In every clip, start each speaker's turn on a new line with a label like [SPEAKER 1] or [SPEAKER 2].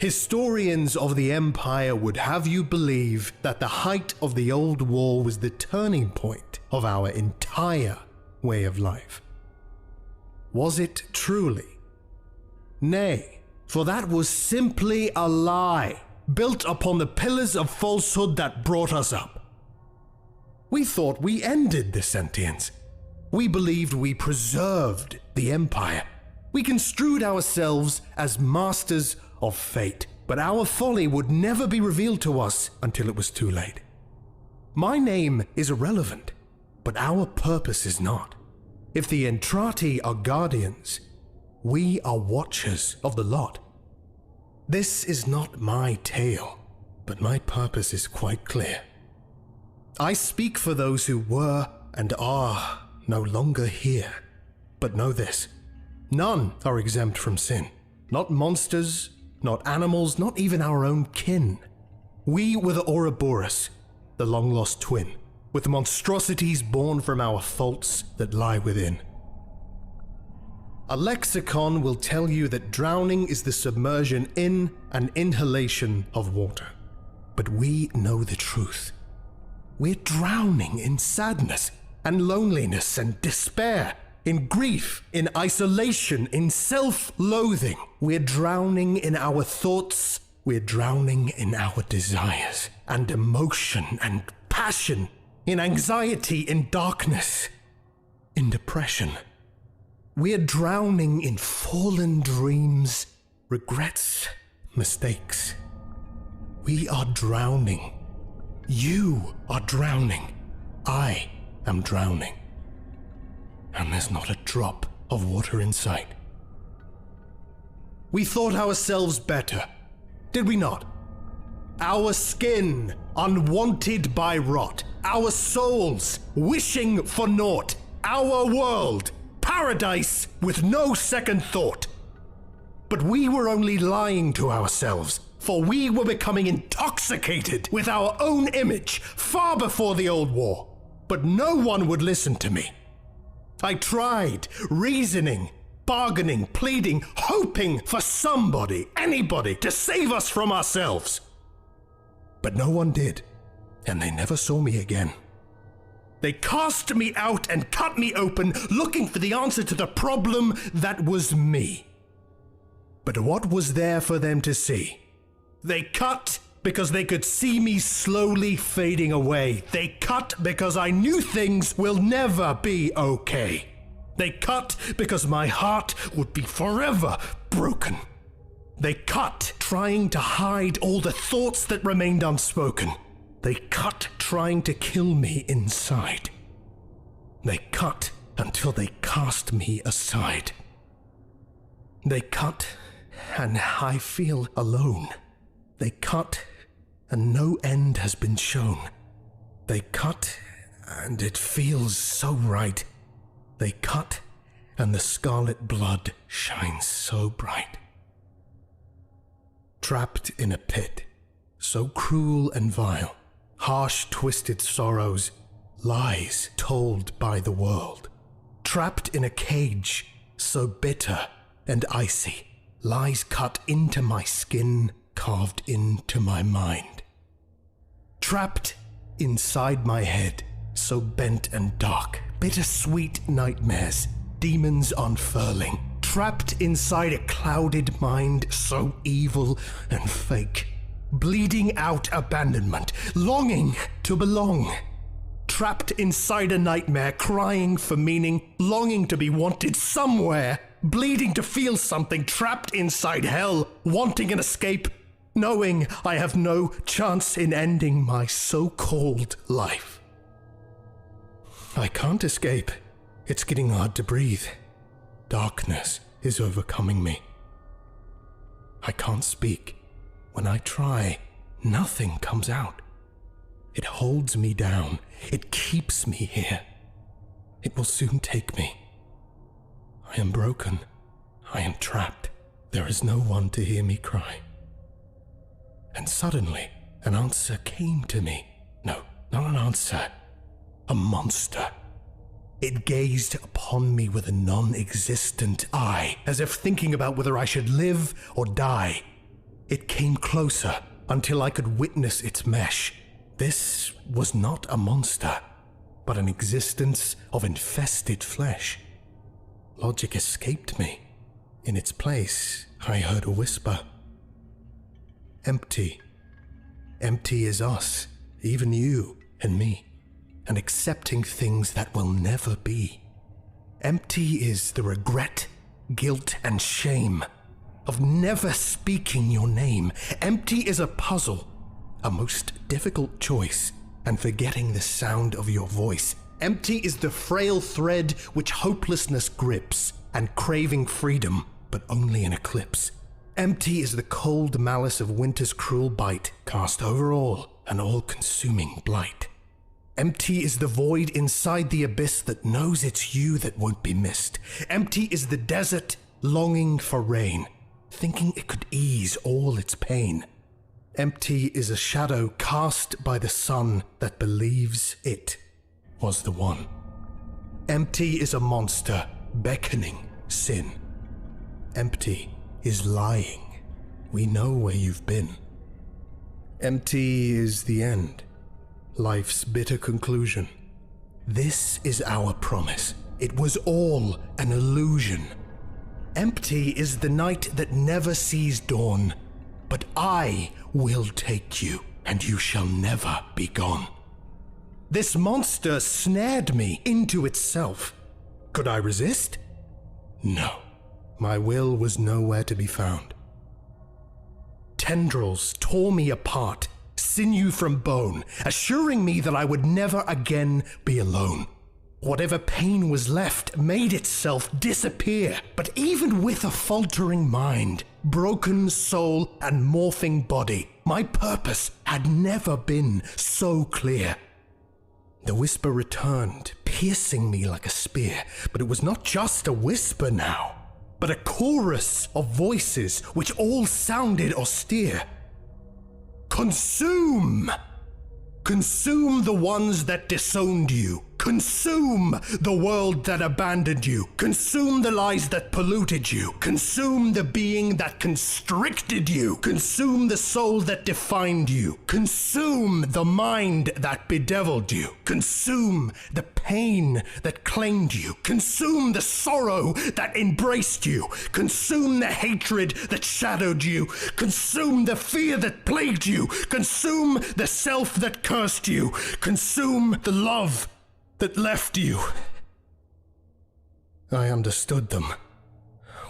[SPEAKER 1] Historians of the Empire would have you believe that the height of the Old War was the turning point of our entire way of life. Was it truly? Nay, for that was simply a lie, built upon the pillars of falsehood that brought us up. We thought we ended the sentience. We believed we preserved the Empire. We construed ourselves as masters of fate, but our folly would never be revealed to us until it was too late. My name is irrelevant, but our purpose is not. If the Entrati are guardians, we are watchers of the lot. This is not my tale, but my purpose is quite clear. I speak for those who were and are no longer here. But know this, none are exempt from sin. Not monsters, not animals, not even our own kin. We were the Ouroboros, the long-lost twin, with the monstrosities born from our faults that lie within. A lexicon will tell you that drowning is the submersion in and inhalation of water. But we know the truth. We're drowning in sadness and loneliness and despair, in grief, in isolation, in self-loathing. We're drowning in our thoughts. We're drowning in our desires and emotion and passion, in anxiety, in darkness, in depression. We're drowning in fallen dreams, regrets, mistakes. We are drowning. You are drowning. I am drowning. And there's not a drop of water in sight. We thought ourselves better, did we not? Our skin unwanted by rot, our souls wishing for naught, our world paradise with no second thought. But we were only lying to ourselves, for we were becoming intoxicated with our own image far before the Old War. But no one would listen to me. I tried, reasoning, bargaining, pleading, hoping for somebody, anybody, to save us from ourselves. But no one did, and they never saw me again. They cast me out and cut me open, looking for the answer to the problem that was me. But what was there for them to see? They cut because they could see me slowly fading away. They cut because I knew things will never be okay. They cut because my heart would be forever broken. They cut trying to hide all the thoughts that remained unspoken. They cut trying to kill me inside. They cut until they cast me aside. They cut and I feel alone. They cut and no end has been shown. They cut and it feels so right. They cut and the scarlet blood shines so bright. Trapped in a pit, so cruel and vile, harsh twisted sorrows, lies told by the world. Trapped in a cage, so bitter and icy, lies cut into my skin, carved into my mind. Trapped inside my head, so bent and dark, bittersweet nightmares, demons unfurling. Trapped inside a clouded mind, so evil and fake, bleeding out abandonment, longing to belong. Trapped inside a nightmare, crying for meaning, longing to be wanted somewhere, bleeding to feel something, trapped inside hell, wanting an escape, knowing I have no chance in ending my so-called life. I can't escape. It's getting hard to breathe. Darkness is overcoming me. I can't speak. When I try, nothing comes out. It holds me down. It keeps me here. It will soon take me. I am broken. I am trapped. There is no one to hear me cry. And suddenly, an answer came to me. No, not an answer. A monster. It gazed upon me with a non-existent eye, as if thinking about whether I should live or die. It came closer until I could witness its mesh. This was not a monster, but an existence of infested flesh. Logic escaped me. In its place, I heard a whisper. Empty. Empty is us, even you and me, and accepting things that will never be. Empty is the regret, guilt, and shame of never speaking your name. Empty is a puzzle, a most difficult choice, and forgetting the sound of your voice. Empty is the frail thread which hopelessness grips, and craving freedom, but only in eclipse. Empty is the cold malice of winter's cruel bite, cast over all, an all-consuming blight. Empty is the void inside the abyss that knows it's you that won't be missed. Empty is the desert longing for rain, thinking it could ease all its pain. Empty is a shadow cast by the sun that believes it was the one. Empty is a monster beckoning sin. Empty is lying. We know where you've been. Empty is the end, life's bitter conclusion. This is our promise. It was all an illusion. Empty is the night that never sees dawn, but I will take you, and you shall never be gone. This monster snared me into itself. Could I resist? No. My will was nowhere to be found. Tendrils tore me apart, sinew from bone, assuring me that I would never again be alone. Whatever pain was left made itself disappear, but even with a faltering mind, broken soul, and morphing body, my purpose had never been so clear. The whisper returned, piercing me like a spear, but it was not just a whisper now, but a chorus of voices which all sounded austere. Consume! Consume the ones that disowned you. Consume the world that abandoned you. Consume the lies that polluted you. Consume the being that constricted you. Consume the soul that defined you. Consume the mind that bedeviled you. Consume the pain that claimed you. Consume the sorrow that embraced you. Consume the hatred that shadowed you. Consume the fear that plagued you. Consume the self that cursed you. Consume the love that left you. I understood them.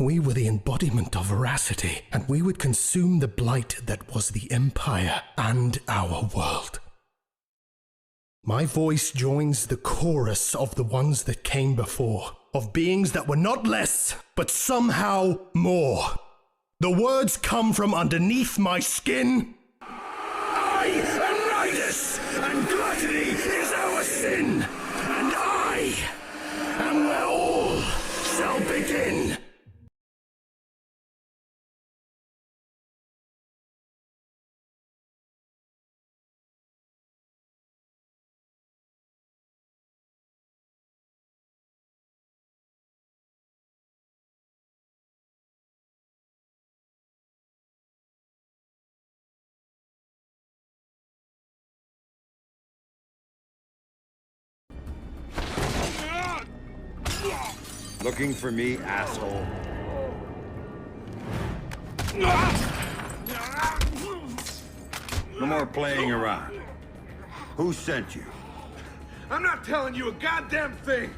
[SPEAKER 1] We were the embodiment of veracity, and we would consume the blight that was the Empire and our world. My voice joins the chorus of the ones that came before, of beings that were not less, but somehow more. The words come from underneath my skin. I am Nidus, and gluttony is our sin. And where all shall begin.
[SPEAKER 2] Looking for me, asshole? No more playing around. Who sent you?
[SPEAKER 3] I'm not telling you a goddamn thing!